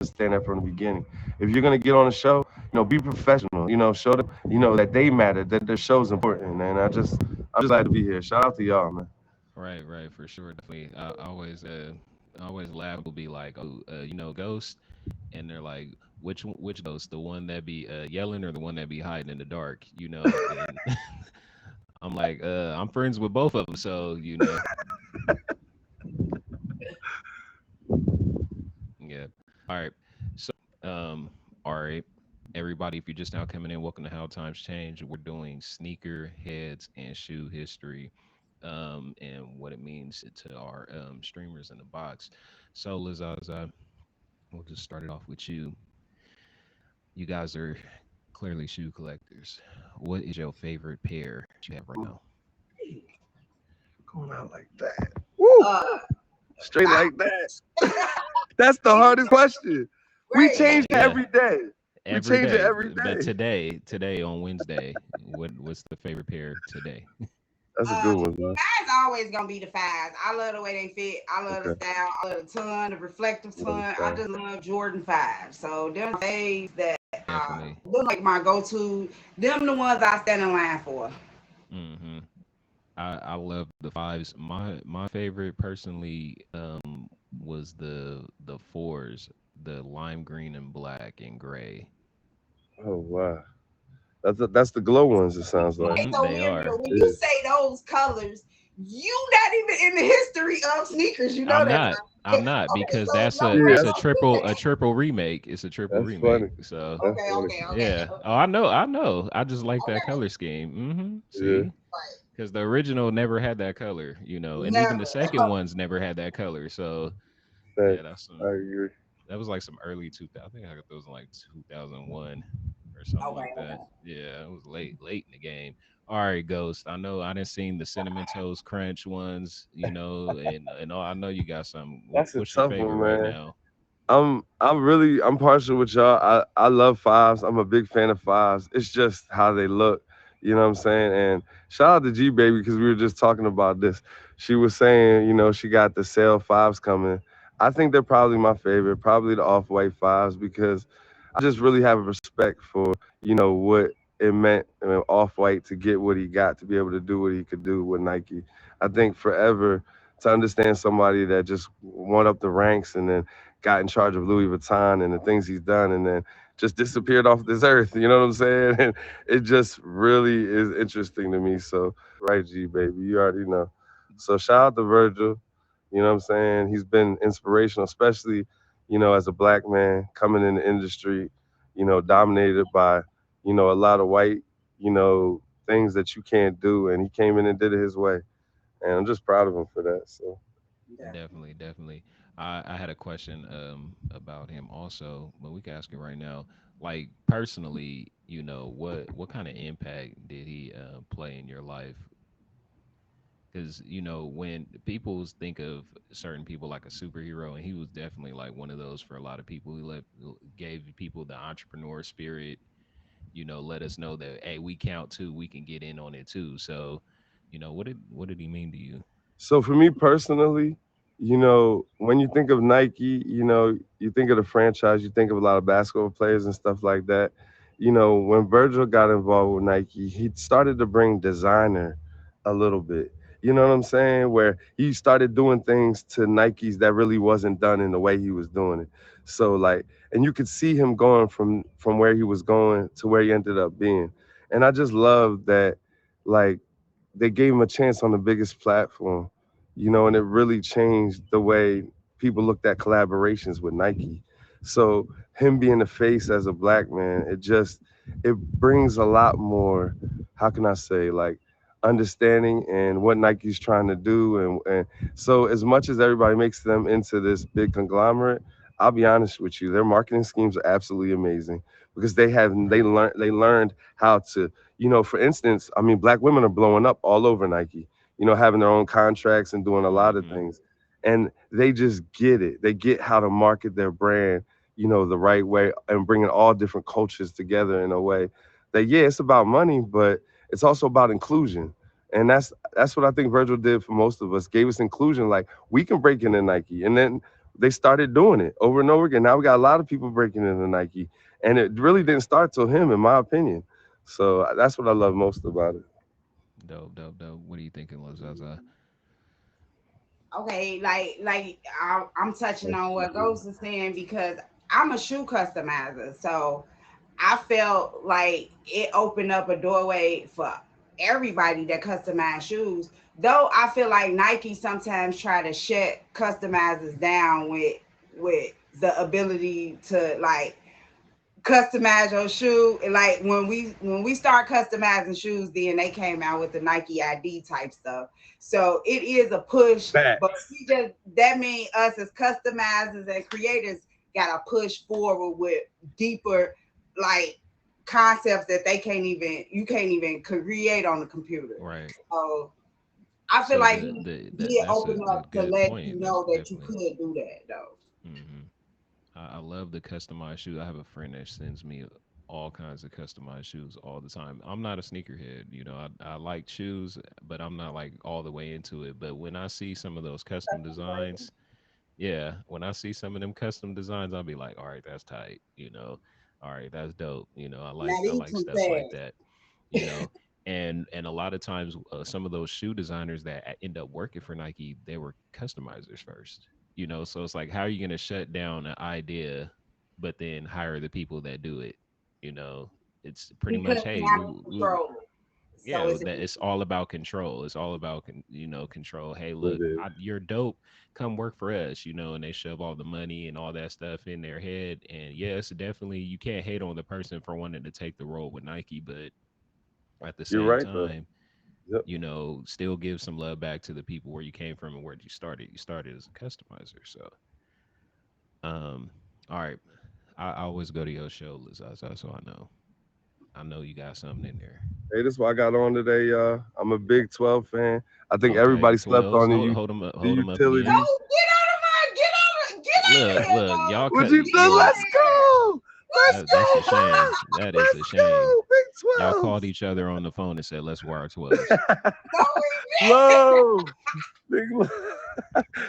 understand that from the beginning. If you're gonna get on a show, be professional. Show them, that they matter, that their show's important. And I'm just glad to be here. Shout out to y'all, man. Right, right, for sure, definitely. I always laugh. People be like, "Oh, Ghost," and they're like, which Ghost? The one that be yelling or the one that be hiding in the dark?" And I'm like, I'm friends with both of them, so yeah. All right. So, all right, everybody, if you're just now coming in, welcome to How Times Change. We're doing sneaker heads and shoe history, and what it means to our streamers in the box. So, Lizaza, we'll just start it off with you. You guys are clearly shoe collectors. What is your favorite pair that you have right now? Going out like that. Woo! Straight like that. That's the hardest question. We change it Yeah, every day. We every change it day. every But day. today on Wednesday, what's the favorite pair today? That's a good one, man. Mine's always gonna be the fives. I love the way they fit. I love the Okay. style. I love the ton, the reflective Love the ton. I style. just love Jordan 5. So them days that Definitely. them like my go-to. Them the ones I stand in line for. Hmm. I love the fives. My favorite personally was the fours, the lime green and black and gray. Oh wow. That's the glow ones, it sounds like. It's Hmm. so They weird are. because when you Yeah. say those colors, you not even in the history of sneakers. You know I'm that, not. right? I'm not Okay, because so that's a no Yeah, it's wonder. a that's triple remake. It's a triple that's remake. funny. So That's Okay, funny. okay, okay, yeah. okay. Oh, I know. I just like that Okay. color scheme. Yeah. See, because the original never had that color, and even the Never. second ones never had that color. So yeah, Thanks. that's I some agree. that was like some early 2000. I think I got those in like 2001 or something Okay, like that. okay. Yeah, it was late in the game. All right, Ghost. I know I didn't seen the cinnamon toast crunch ones, and I know you got some. That's a What's your tough favorite one, right man. now? I'm partial with y'all. I love fives. I'm a big fan of fives. It's just how they look. You know what I'm saying? And shout out to G Baby because we were just talking about this. She was saying, she got the sale fives coming. I think they're probably my favorite, probably the off white fives because I just really have a respect for, what it meant off white to get what he got to be able to do what he could do with Nike. I think forever to understand somebody that just went up the ranks and then got in charge of Louis Vuitton and the things he's done, and then just disappeared off this earth. You know what I'm saying? And it just really is interesting to me. So right, G baby, you already know. So shout out to Virgil. You know what I'm saying? He's been inspirational, especially as a black man coming in the industry. Dominated by a lot of white things that you can't do, and he came in and did it his way, and I'm just proud of him for that. So. Definitely, definitely. I had a question about him also, but we can ask it right now. Like personally, what kind of impact did he play in your life? Because when people think of certain people like a superhero, and he was definitely like one of those for a lot of people. Gave people the entrepreneur spirit. Let us know that hey, we count too. We can get in on it too. So, what did he mean to you? So for me personally, when you think of Nike, you think of the franchise, you think of a lot of basketball players and stuff like that. When Virgil got involved with Nike, he started to bring designer a little bit. You know what I'm saying? Where he started doing things to Nikes that really wasn't done in the way he was doing it. So like, and you could see him going from where he was going to where he ended up being. And I just love that, like they gave him a chance on the biggest platform, and it really changed the way people looked at collaborations with Nike. So him being the face as a black man, it brings a lot more, how can I say, like understanding and what Nike's trying to do. And so as much as everybody makes them into this big conglomerate, I'll be honest with you, their marketing schemes are absolutely amazing because they learned how to, for instance, I mean, black women are blowing up all over Nike, having their own contracts and doing a lot of Hmm. things. And they just get it. They get how to market their brand, the right way and bringing all different cultures together in a way that, yeah, it's about money, but it's also about inclusion. And that's what I think Virgil did for most of us, gave us inclusion. Like we can break into Nike. And then they started doing it over and over again. Now we got a lot of people breaking into Nike, and it really didn't start till him, in my opinion. So that's what I love most about it. Dope, dope, dope. What are you thinking, Lazaza? Okay, I'm touching on what Ghost is saying because I'm a shoe customizer. So I felt like it opened up a doorway for everybody that customize shoes. Though I feel like Nike sometimes try to shut customizers down with the ability to like customize your shoe. And like when we start customizing shoes, then they came out with the Nike ID type stuff. So it is a push, but Facts. we just that means us as customizers and creators gotta push forward with deeper like concepts that they can't even you can't even create on the computer. Right. So I feel So like the he that did that's open a up to good let you point. That's know that you definitely. could do that though. Hmm. I love the customized shoes. I have a friend that sends me all kinds of customized shoes all the time. I'm not a sneakerhead, you know. I like shoes, but I'm not like all the way into it. But when I see some of those custom designs, yeah, when I see some of them custom designs, I'll be like, all right, that's tight, you know. All right, that's dope. You know, Now I these like too stuff like fast. that, you know. And a lot of times, some of those shoe designers that end up working for Nike, they were customizers first, you know. So it's like, how are you going to shut down an idea, but then hire the people that do it? You know, it's pretty much, Because hey, now we we control it. So yeah, it's that it's all about control. It's all about control. Hey, look, It is. you're dope. Come work for us, you know. And they shove all the money and all that stuff in their head. And yes, definitely, you can't hate on the person for wanting to take the role with Nike, but at the You're same right though. time, Yep. still give some love back to the people where you came from and where you started. You started as a customizer, so um, all right. I always go to your show, Lizaza, so I know you got something in there. Hey, this is what I got on today, y'all. I'm a Big 12 fan. I think Okay, everybody slept 12s. on the Hold them up no, again. utilities. get out of Look, here, look, dog. y'all What cut. you Get think? out Look, of Let's here. go. Let's Let's that's go, a go. shame. Pop. That is a Let's shame. go. Y'all Big called each other on the phone and said, "Let's wear our 12s." 12s. No, Low. Big low.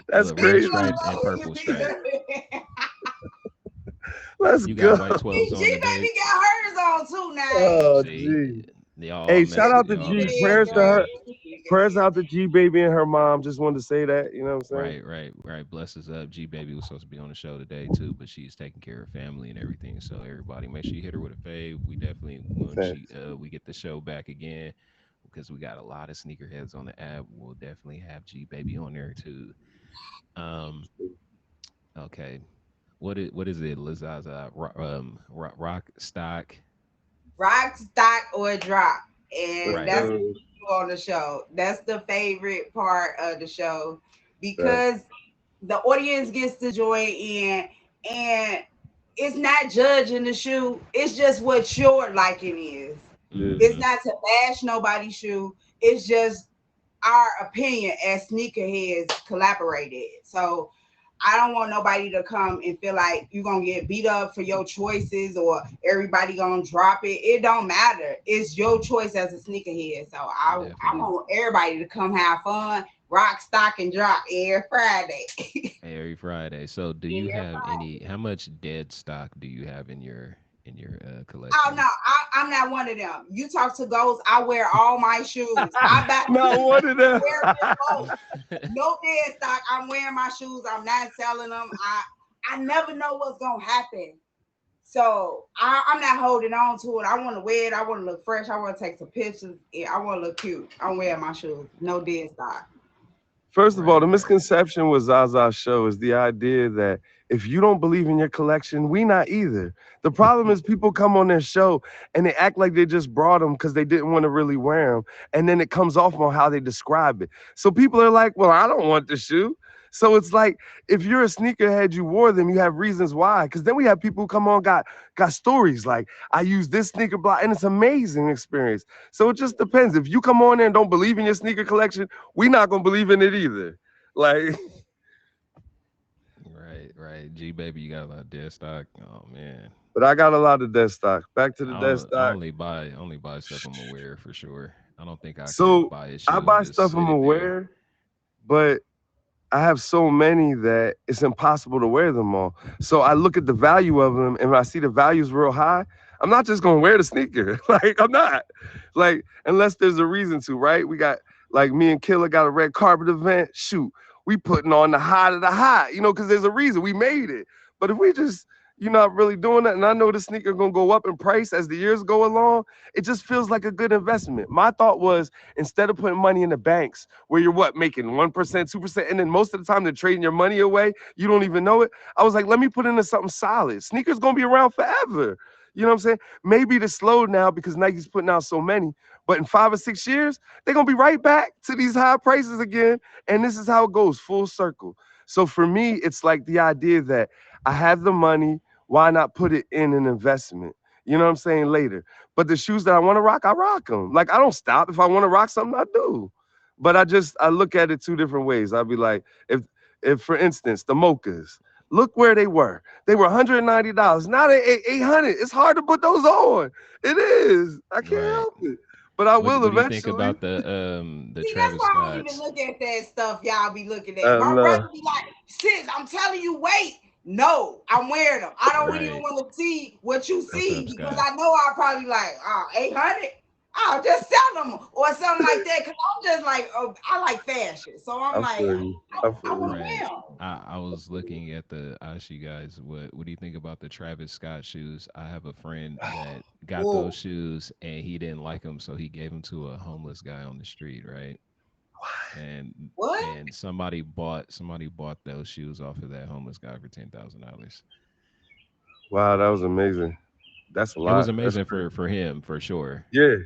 That's Look, red big crazy. stripe and low. purple stripe. Let's You got go. white 12s G on today. baby got hers on too now. Oh, See, gee. y'all Hey, shout messing, out to She y'all G. messing did, with Prayers to each girl. her. other. She Prayers did. out to G Baby and her mom. Just wanted to say that. You know what I'm saying? Right, right, right. Bless us up. G Baby was supposed to be on the show today too, but she's taking care of family and everything. So everybody, make sure you hit her with a fave. We definitely when she Thanks. we get the show back again because we got a lot of sneakerheads on the app. We'll definitely have G Baby on there too. Um, okay. What is it, Lizaza? Rock stock. Rock, stock, or drop. And Let's Right. that's what go. we do on the show. That's the favorite part of the show Thanks. because the audience gets to join in and it's not judging the shoe. It's just what your liking is. Yeah. It's Mm-hmm. not to bash nobody's shoe. It's just our opinion as sneakerheads collaborated. So I don't want nobody to come and feel like you're gonna get beat up for your choices or everybody gonna drop it. It don't matter. It's your choice as a sneakerhead. So I Definitely. want everybody to come have fun, rock, stock, and drop every Friday. Every Friday. So, do you Every have any? How much dead stock do you have in your Oh no, collection? I'm not one of them. You talk to Ghost, I wear all my shoes. I buy Not shoes, one of them. wear them both. No dead stock. I'm wearing my shoes. I'm not selling them. I never know what's gonna happen. So I'm not holding on to it. I want to wear it. I want to look fresh. I want to take some pictures. Yeah, I want to look cute. I'm wearing my shoes. No dead stock. First of all, Right, the right. misconception with Zaza's show is the idea that if you don't believe in your collection, we not either. The problem is people come on their show and they act like they just brought them because they didn't want to really wear them, and then it comes off on how they describe it. So people are like, "Well, I don't want the shoe." So it's like if you're a sneakerhead, you wore them, you have reasons why. Because then we have people who come on got stories like I use this sneaker block, and it's an amazing experience. So it just depends. If you come on there and don't believe in your sneaker collection, we not gonna believe in it either. Like, Right, right. G baby, you got a lot of dead stock. Oh man. but I got a lot of dead stock. Back to the dead I stock. only buy stuff I'm aware for sure. I don't think I could So buy a I shoe and buy just stuff sit I'm it there. aware, but I have so many that it's impossible to wear them all. So I look at the value of them, and when I see the value's real high, I'm not just gonna wear the sneaker. Like I'm not. Like unless there's a reason to, right? We got like me and Killer got a red carpet event. Shoot, we putting on the hot of the hot, because there's a reason we made it. But if we just you're not really doing that, and I know the sneaker gonna go up in price as the years go along, it just feels like a good investment. My thought was instead of putting money in the banks where you're what making 1%, 2%, and then most of the time they're trading your money away, you don't even know it. I was like, let me put into something solid. Sneakers gonna be around forever. You know what I'm saying? Maybe it's slow now because Nike's putting out so many, but in 5 or 6 years, they're gonna be right back to these high prices again. And this is how it goes, full circle. So for me, it's like the idea that I have the money, why not put it in an investment? You know what I'm saying? Later. But the shoes that I want to rock, I rock them. Like I don't stop. If I want to rock something, I do. But I look at it two different ways. I'll be like, if for instance, the mochas, look where they were. They were $190. Now they 800. It's hard to put those on. It is. I can't Right. help it. But I will What do you think eventually. about the See, that's Travis why I don't even Scotts? look at that stuff y'all be looking at. I My know. brother be like, sis, I'm telling you, wait. No, I'm wearing them. I don't even Right. want to see what you What's see up, because Scott? I know I'll probably like, 800. I'll just sell them or something like that. Cause I'm just like, oh, I like fashion. So I'm I like, feel you. I I feel want you. to Right. wear them. I was looking at the I asked you guys what do you think about the Travis Scott shoes? I have a friend that got those Oh, shoes and he didn't like them, so he gave them to a homeless guy on the street, right? And what? somebody bought those shoes off of that homeless guy for $10,000. Wow, that was amazing. That's a It was lot. That's amazing crazy. for him for sure. Yeah.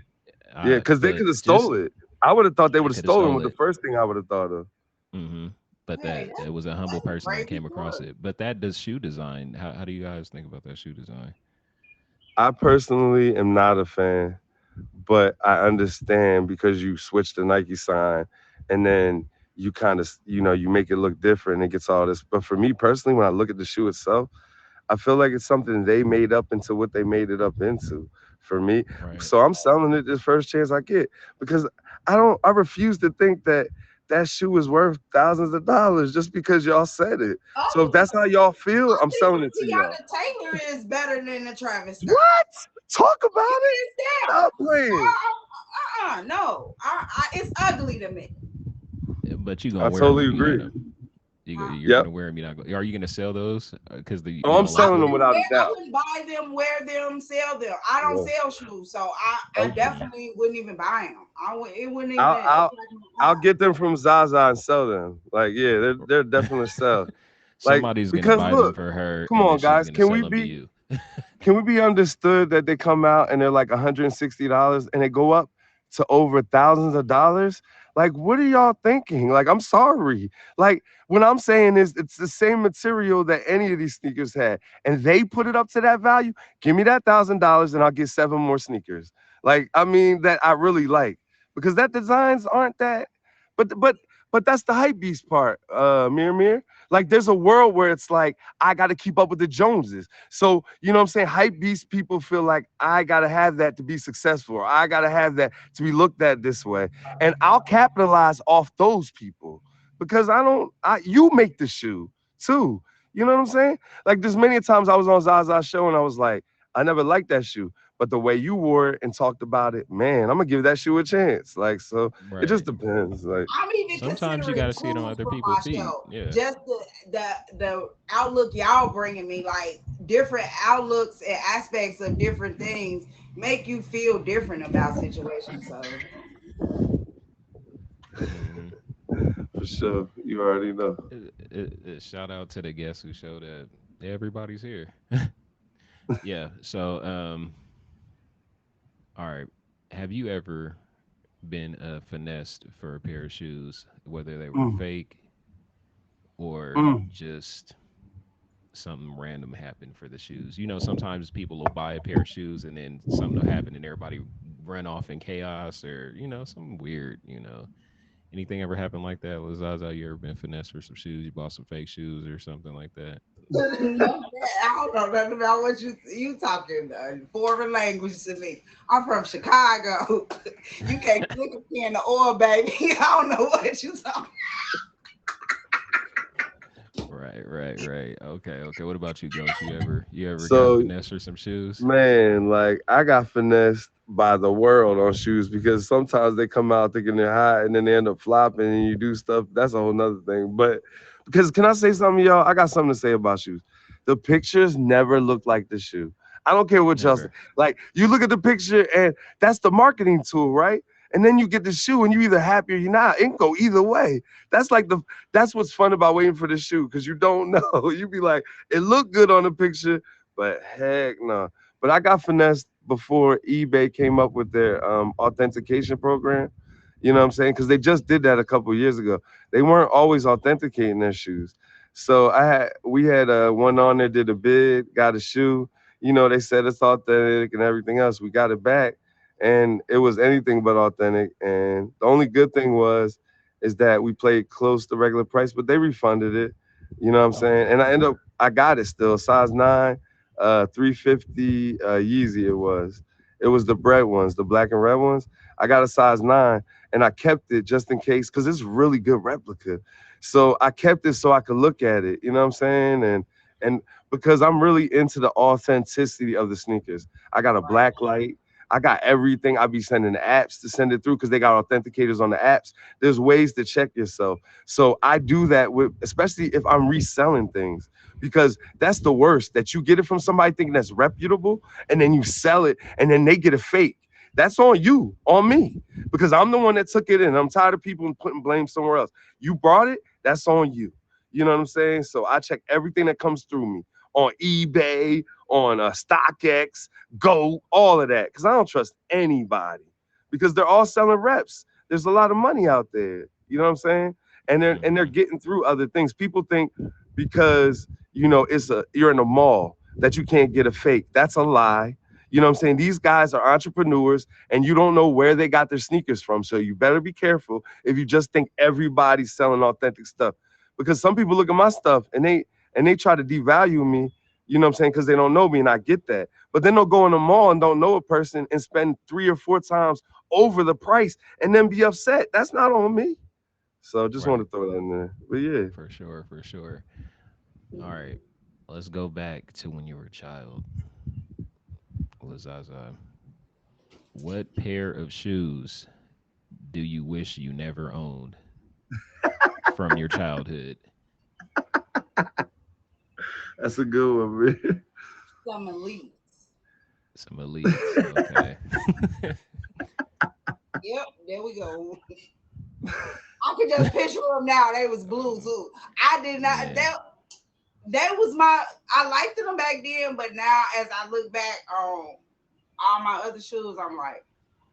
Yeah, because they But could have just stole it. I would have thought they they would have could have stolen stole with the it. first thing I would have thought of. hmm But Hey, that it was a humble that's a person that crazy came across story. it. But that does shoe design. How do you guys think about that shoe design? I personally am not a fan, but I understand because you switch the Nike sign and then you kind of, you make it look different and it gets all this. But for me personally, when I look at the shoe itself, I feel like it's something they made up into what they made it up into for me. Right. So I'm selling it the first chance I get because I refuse to think that that shoe is worth thousands of dollars just because y'all said it. So if Oh, that's how y'all feel, I I'm think selling it to y'all. Breonna Taylor is better than the Travis Scott. What? Talk about it? It's them. Stop playing. No. It's ugly to me. But you gonna I wear them totally if you get agree. them. You're Yep. gonna wear them. You're not go, Are you gonna sell those? Because Oh, you I'm don't like selling them them. without a I doubt. wouldn't buy them, wear them, sell them. I don't Yeah. sell shoes, so I Okay. definitely wouldn't even buy them. It wouldn't even I'll I'll attract my I'll eye. get them from Zaza and sell them. Like, yeah, they're definitely sell. Like, Somebody's gonna because buy them look, for her, come and then on, she's guys, gonna sell them to you. can we be understood that they come out and they're like $160 and they go up to over thousands of dollars? Like, what are y'all thinking? Like, I'm sorry. Like, what I'm saying is it's the same material that any of these sneakers had, and they put it up to that value. Give me that $1,000 and I'll get 7 more sneakers. Like, I mean, that I really like because that designs aren't that, but that's the hype beast part, Mir. Like, there's a world where it's like I got to keep up with the Joneses. So, you know what I'm saying? Hype beast people feel like I got to have that to be successful, or I got to have that to be looked at this way. And I'll capitalize off those people because you make the shoe too. You know what I'm saying? Like, there's many times I was on Zaza's show and I was like, I never liked that shoe. But the way you wore it and talked about it, man, I'm gonna give that shoe a chance. Like, so it just Right. depends. Like, I'm even Sometimes you considering gotta see it on tools other for people's my feet. show. Yeah. Just the outlook y'all bringing me, like different outlooks and aspects of different things, make you feel different about situations. So hmm for sure, you already know. Shout out to the guests who showed up. Everybody's here. Yeah. So, all right. Have you ever been finessed for a pair of shoes, whether they were Mm, fake or mm. just something random happened for the shoes? Sometimes people will buy a pair of shoes and then something will happen and everybody run off in chaos or, something weird. Anything ever happened like that? Lazaza, you ever been finessed for some shoes? You bought some fake shoes or something like that? I don't know nothing about what you talking foreign language to me. I'm from Chicago. You can't flick a can of oil, baby. I don't know what you talking. Right. Okay. What about you, Ghost? You ever got So finesse for some shoes? man, like I got finessed by the world on shoes because sometimes they come out thinking they're hot and then they end up flopping and you do stuff. That's a whole nother thing. But because can I say something, y'all? I got something to say about shoes. The pictures never look like the shoe. I don't care what y'all say. Never. Like you look at the picture and that's the marketing tool, right? And then you get the shoe and you either happy or you're not. It can go either way. That's like the that's what's fun about waiting for the shoe because you don't know. You be like, it looked good on the picture, but heck no. But I got finessed before eBay came up with their authentication program. You know what I'm saying? Because they just did that a couple years ago. They weren't always authenticating their shoes. So we had one on there, did a bid, got a shoe. You know, they said it's authentic and everything else. We got it back, and it was anything but authentic. And the only good thing is that we played close to regular price, but they refunded it. You know what I'm saying? Okay. And I got it still, size 9, 350 Yeezy it was. It was the bread ones, the black and red ones. I got a size 9 and I kept it just in case because it's really good replica. So I kept it so I could look at it, you know what I'm saying? And because I'm really into the authenticity of the sneakers. I got a black light. I got everything. I be sending apps to send it through because they got authenticators on the apps. There's ways to check yourself. So I do that with, especially if I'm reselling things, because that's the worst. That you get it from somebody thinking that's reputable, and then you sell it, and then they get a fake. That's on you, on me, because I'm the one that took it in. I'm tired of people putting blame somewhere else. You brought it, that's on you. You know what I'm saying? So I check everything that comes through me on eBay, on StockX, Go, all of that, because I don't trust anybody because they're all selling reps. There's a lot of money out there. You know what I'm saying? And they're Hmm. getting through other things. People think because you're in a mall that you can't get a fake. That's a lie. You know what I'm saying? These guys are entrepreneurs and you don't know where they got their sneakers from. So you better be careful if you just think everybody's selling authentic stuff. Because some people look at my stuff and they try to devalue me, you know what I'm saying? Because they don't know me and I get that. But then they'll go in the mall and don't know a person and spend 3 or 4 times over the price and then be upset. That's not on me. So just want Right. to throw that in there. But yeah. For sure. All right. Let's go back to when you were a child, Lazaza. What pair of shoes do you wish you never owned from your childhood? That's a good one, man. Some elites. Some elites. Okay. Yep, there we go. I could just picture them now. They was blue too. I did not. Yeah. That was my. I liked them back then, but now as I look back on all my other shoes, I'm like,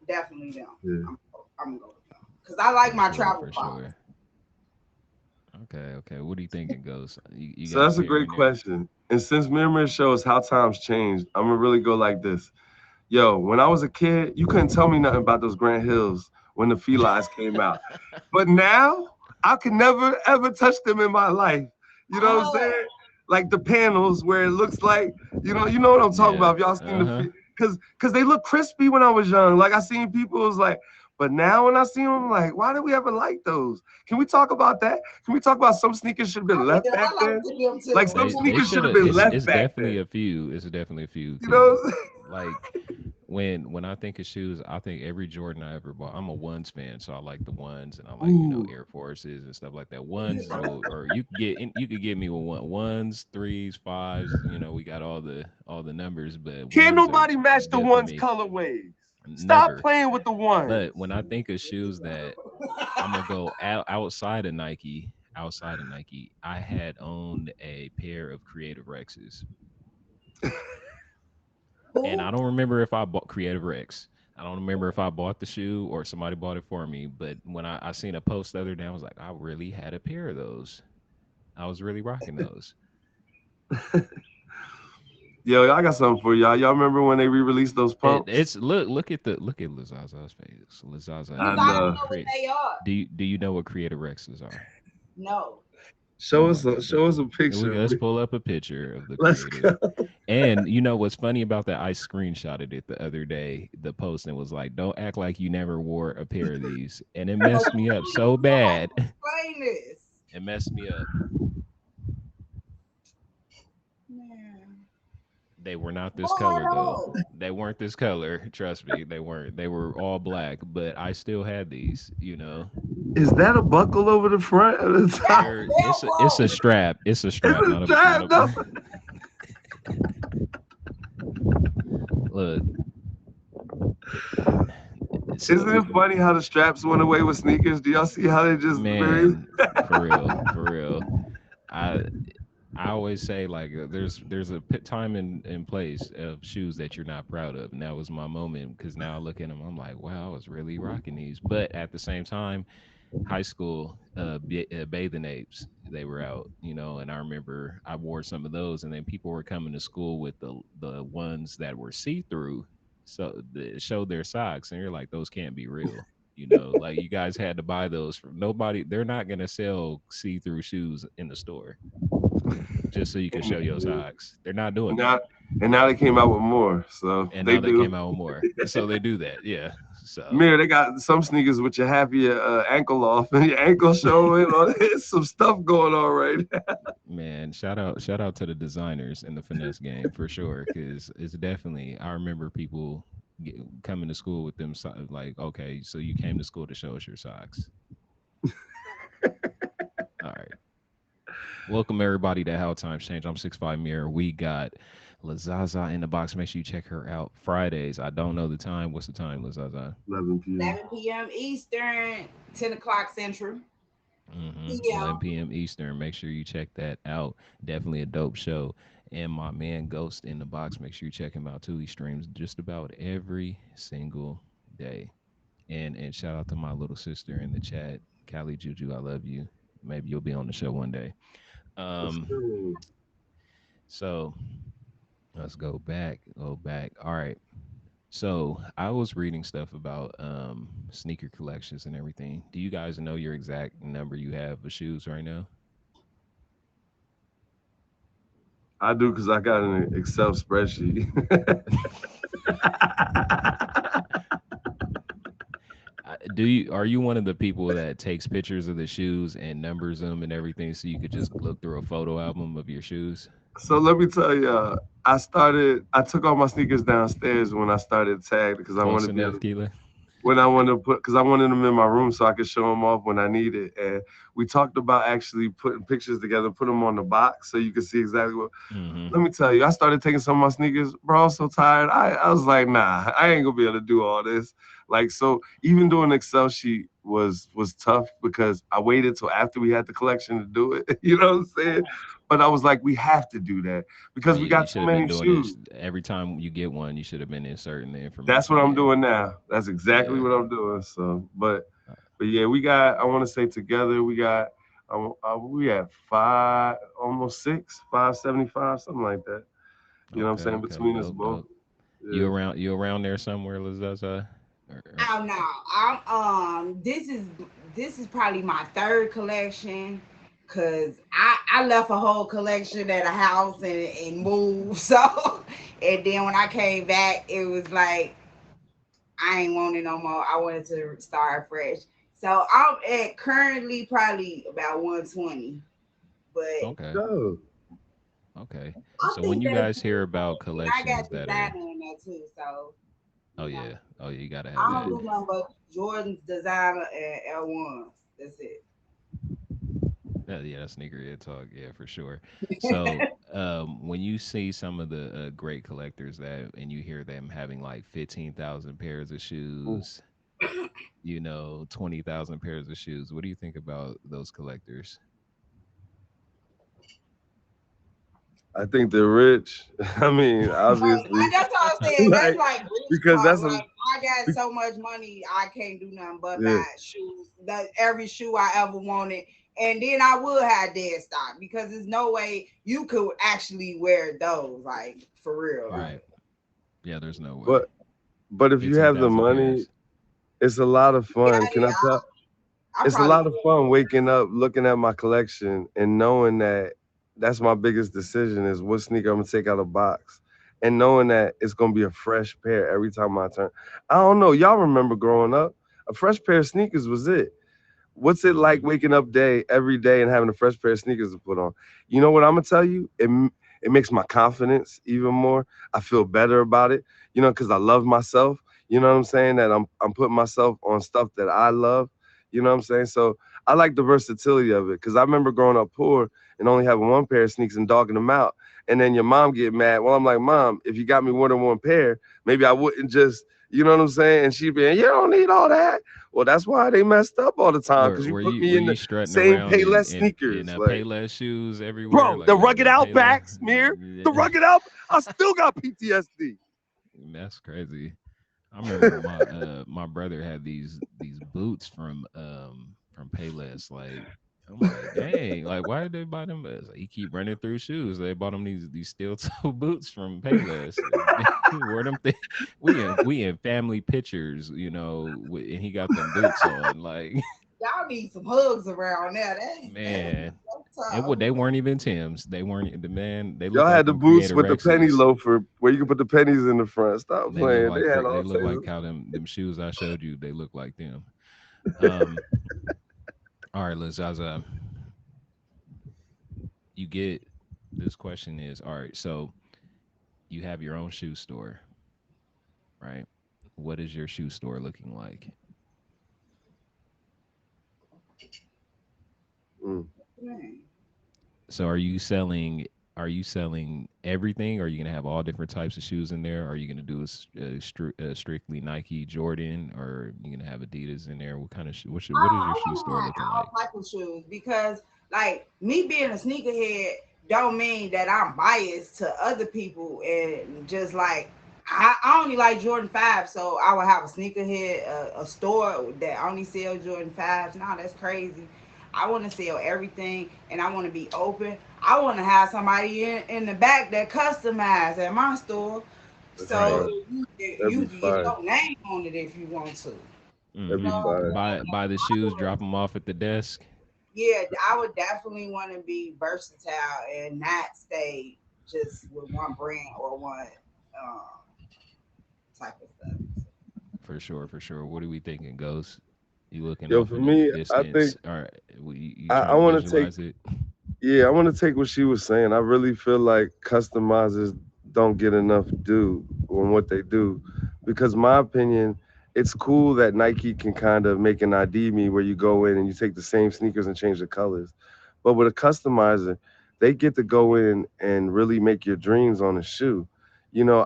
definitely them. Yeah. I'm gonna go with them because I like For my sure. travel For clothes. sure. Okay. What do you think it goes? You So got a that's a pair great in there? question. And since Mirror shows how times changed, I'm gonna really go like this. Yo, when I was a kid, you couldn't tell me nothing about those Grant Hills when the felines came out. But now I could never ever touch them in my life. You know what I'm saying? Oh, Like the panels where it looks like, you know what I'm talking Yeah. about. If y'all seen Uh-huh. because they look crispy when I was young. Like I seen people was like, but now when I see them, I'm like, why did we ever like those? Can we talk about that? Can we talk about some sneakers should have been I left did. back I then? liked them Like some too. They sneakers should should have have. been left It's back definitely then. a few. It's definitely a few You because know? like when I think of shoes, I think every Jordan I ever bought. I'm a ones fan, so I like the ones, and I like Ooh. Air Forces and stuff like that. Ones or you could get me with ones, threes, fives. We got all the numbers, but Can't ones are nobody match the good for ones me. colorways. Stop Never. playing with the But ones. when I think of shoes that I'm gonna go outside of Nike, I had owned a pair of Creative Rexes, and I Who? don't remember if I bought Creative Rex. I don't remember if I bought the shoe or somebody bought it for me. But when I seen a post the other day, I was like, I really had a pair of those. I was really rocking those. Yo, I got something for y'all. Y'all remember when they re-released those pumps? It's look at Lazaza's face. Lazaza, Because I do you I know don't know. what know what create? they are. Do you know what Creative Rexes are? No. Okay, Show us a picture. let's pull up a picture of the Let's creative. go. And you know what's funny about that? I screenshotted it the other day, the post, and was like, "Don't act like you never wore a pair of these," and it So messed me up so you gonna have bad. to explain this. It messed me up. They were not this Boy, color though. no. They weren't this color. Trust me, they weren't. They were all black, but I still had these. Is that a buckle over the front of the top? There, it's a Velcro. strap. It's a Is strap, it not a. strap? No. Look, Isn't so it funny how the straps went away with sneakers? Do y'all see how they just very man, for real, for real. I I always say like there's a time and place of shoes that you're not proud of, and that was my moment because now I look at them, I'm like, wow, I was really rocking these. But at the same time, high school bathing apes, they were out, and I remember I wore some of those, and then people were coming to school with the ones that were see through, so that showed their socks, and you're like, those can't be real. Like you guys had to buy those from nobody. They're not gonna sell see through shoes in the store just so you can show your socks. They're not doing that. now and now they came out with more. So And they now they do. came out with more. So they do that. Yeah. So Mirror, they got some sneakers with your half of your ankle off and your ankle showing. There's some stuff going on right now. man, shout out to the designers in the finesse game for sure. Cause it's definitely I remember people coming to school with them like, okay, so you came to school to show us your socks. All right. Welcome everybody to How Times Change. I'm 6'5" Mirror. We got Lazaza in the box. Make sure you check her out Fridays. I don't know the time. What's the time, Lazaza? 11 p.m. 11 p.m. Eastern, 10 o'clock Central. Yeah. 11 p.m. Eastern. Make sure you check that out. Definitely a dope show. And my man Ghost in the box. Make sure you check him out too. He streams just about every single day. And shout out to my little sister in the chat, Callie Juju. I love you. Maybe you'll be on the show one day. Um, so let's go back. Go back. All right. So I was reading stuff about sneaker collections and everything. Do you guys know your exact number you have of shoes right now? I do because I got an Excel spreadsheet. Do you are you one of the people that takes pictures of the shoes and numbers them and everything so you could just look through a photo album of your shoes? So let me tell you, I took all my sneakers downstairs when I started tag because I Close wanted to be enough, able Keelan. when I wanted to put because I wanted them in my room so I could show them off when I need it. And we talked about actually putting pictures together, put them on the box so you can see exactly what. Hmm. Let me tell you, I started taking some of my sneakers, bro. I was so tired. I was like, nah, I ain't gonna be able to do all this. Like, so even doing an Excel sheet was tough because I waited till after we had the collection to do it. You know what I'm saying? But I was like, we have to do that because we You got should too have been many doing this shoes. every time you get one. You should have been inserting the That's what information I'm there. doing now. That's exactly Yeah. what I'm doing. So, but yeah, we got. I want to say together we got. We have five, almost six, 575, something like that. You know what I'm Okay. saying Okay. between us Dope. both. Dope. You Yeah. around? You around there somewhere, Lazaza? Oh no, this is probably my third collection because I left a whole collection at a house and moved. So and then when I came back, it was like I ain't want it no more. I wanted to start fresh. So I'm at currently probably about 120. But Okay. Go. Okay. I So when think you that's guys hear about and I collections got that designer are, in there too. So oh you know, yeah, oh yeah, you gotta have I don't that. do nothing but Jordan's designer and L1s. That's it. Yeah, that's sneaker head talk. Yeah, for sure. So, when you see some of the great collectors that, and you hear them having like 15,000 pairs of Mm. shoes, 20,000 pairs of shoes, what do you think about those collectors? I think they're rich. I mean, obviously, That's what I'm saying. That's like like rich because talk. that's a Like I got so much money, I can't do nothing but yeah. buy shoes. That every shoe I ever wanted, and then I would have dead stock because there's no way you could actually wear those. Like for real. Right. Yeah, there's no way. But but if you have the 15,000 money, pairs. it's a lot of Yeah, fun. Can I yeah. tell? I It's a probably lot of fun waking up, looking at my collection, and knowing that that's my biggest decision is what sneaker I'm gonna take out of the box, and knowing that it's gonna be a fresh pair every time I turn. I don't know. Y'all remember growing up? A fresh pair of sneakers was it. What's it like Hmm. waking up day every day and having a fresh pair of sneakers to put on? You know what I'm gonna tell you? it makes my confidence even more. I feel better about it, because I love myself. You know what I'm saying? That I'm putting myself on stuff that I love. You know what I'm saying? So I like the versatility of it because I remember growing up poor and only having one pair of sneakers and dogging them out. And then your mom get mad. Well, I'm like, Mom, if you got me more than one pair, maybe I wouldn't just, you know what I'm saying? And she'd be, you don't need all that. Well, that's why they messed up all the time because you put me Were in you the strutting same around Payless in sneakers. Like, Payless shoes everywhere, bro, like the you had rugged them Payless? outbacks, Mir, the Yeah. rugged out. I still got PTSD. That's crazy. I remember my brother had these boots from Payless. Like I'm like, dang, like why did they buy them? It's like, he keep running through shoes. They bought him these steel toe boots from Payless. He wore them. We in family pictures, and he got them boots on. Like Y'all need some hugs around there. That's man, so tough. they weren't even Tim's. They weren't the man. They Y'all looked like had the them boots creative with the penny Rexes. loafer where you can put the pennies in the front. Stop playing. They had They all look types like of. how them shoes I showed you. They look like them. Um, all right, let's Zaza. You get this question is all right. So you have your own shoe store, right? What is your shoe store looking like? Mm. Man. So are you selling everything? Are you gonna have all different types of shoes in there? Are you gonna do strictly Nike, Jordan, or are you gonna have Adidas in there? What kind of what is I your shoe want to store have looking all like? type of shoes because, like, me being a sneakerhead don't mean that I'm biased to other people and just like I only like Jordan 5, so I would have a sneakerhead a store that only sells Jordan 5s. No, that's crazy. I want to sell everything and I want to be open. I want to have somebody in the back that customize at my store, That's so Right. fire. That'd you be can get fire. your name on it if you want to. That'd be Mm-hmm. fire. Buy the shoes, drop them off at the desk. Yeah, I would definitely want to be versatile and not stay just with one brand or one um, type of stuff. For sure, for sure. What are we thinking, Ghost? You looking Yo, off for into the me, I distance? think All right, you I trying to want to take. visualize it? Yeah, I want to take what she was saying. I really feel like customizers don't get enough due on what they do, because my opinion, it's cool that Nike can kind of make an ID me where you go in and you take the same sneakers and change the colors, but with a customizer, they get to go in and really make your dreams on a shoe.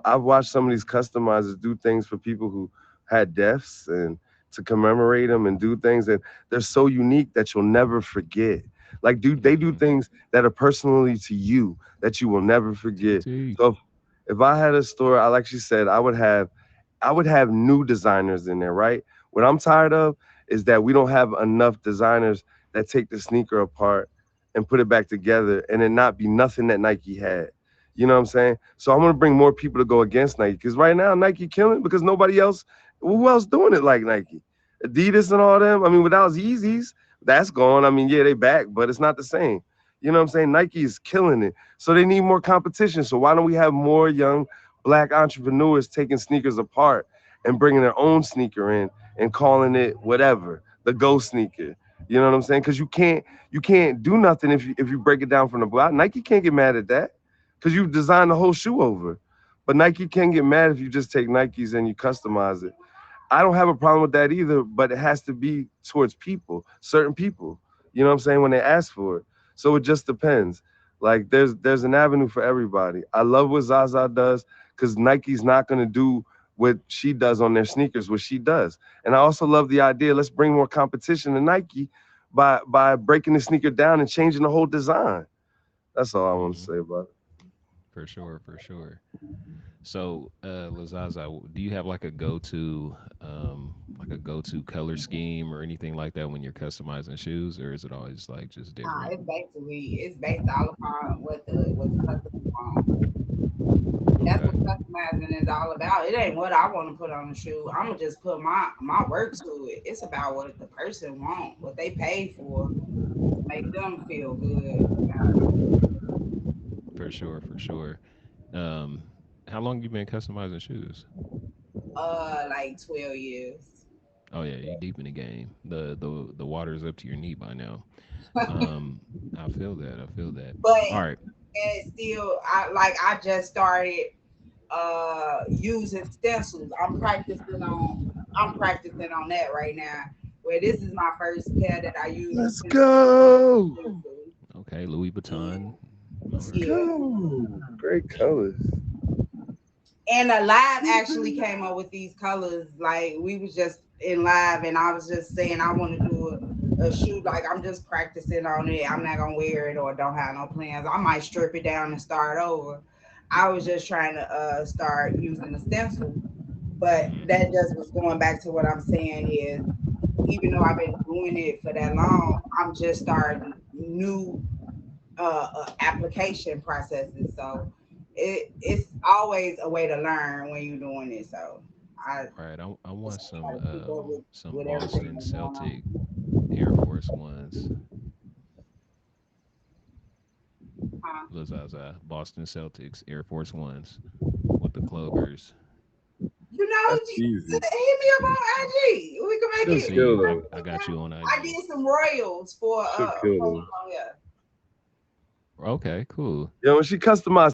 I've watched some of these customizers do things for people who had deaths and to commemorate them and do things, and they're so unique that you'll never forget. Like, dude, they do Mm-hmm. things that are personally to you that you will never forget. TT. So if I had a store, I like she said, I would have new designers in there, right? What I'm tired of is that we don't have enough designers that take the sneaker apart and put it back together and it not be nothing that Nike had. You know what I'm saying? So I'm gonna bring more people to go against Nike because right now Nike killing because nobody else, who else doing it like Nike? Adidas and all them. I mean, without Yeezys, that's gone. I mean, yeah, they back, but it's not the same. You know what I'm saying? Nike is killing it. So they need more competition. So why don't we have more young black entrepreneurs taking sneakers apart and bringing their own sneaker in and calling it whatever, the Go sneaker. You know what I'm saying? Because you can't do nothing if you break it down from the block. Nike can't get mad at that because you designed the whole shoe over. But Nike can get mad if you just take Nikes and you customize it. I don't have a problem with that either, but it has to be towards people, certain people. You know what I'm saying? When they ask for it. So it just depends. Like there's an avenue for everybody. I love what Zaza does because Nike's not gonna do what she does on their sneakers, what she does. And I also love the idea, let's bring more competition to Nike by breaking the sneaker down and changing the whole design. That's all I want to Mm-hmm. say about it. For sure, for sure. So, Lazaza, do you have like a go-to color scheme or anything like that when you're customizing shoes, or is it always like just Nah, different? it's based all upon what the customer wants. That's Okay, what customizing is all about. It ain't what I want to put on the shoe. I'm gonna just put my work to it. It's about what the person want, what they pay for to make them feel good. for sure, for sure. Um, how long you been customizing shoes? Like 12 years. Oh yeah, you deep in the game. The water's up to your knee by now. I feel that. I feel that. But All right. and still I just started using stencils. I'm practicing on that right now. Where this is my first pair that I use a Let's go. stencil. Okay, Louis Vuitton. All Let's right. Yeah. go. Great colors. And a live actually came up with these colors. Like we was just in live, and I was just saying I want to do a shoot. Like I'm just practicing on it. I'm not gonna wear it or don't have no plans. I might strip it down and start over. I was just trying to start using the stencil, but Hmm. that just was going back to what I'm saying is even though I've been doing it for that long, I'm just starting new application processes. So it's always a way to learn when you're doing it. So I Right. I just want try to keep up some with everything Boston that's going on. Celtic Air Force Ones. Huh? Lil Zaza, Boston Celtics Air Force Ones with the Clovers. You know, That's easy. hit me up on IG. We can make I She'll it. see kill you. them. I got you on I IG. did some royals for She'll kill post them. on here. Okay, cool. Yeah, when she customized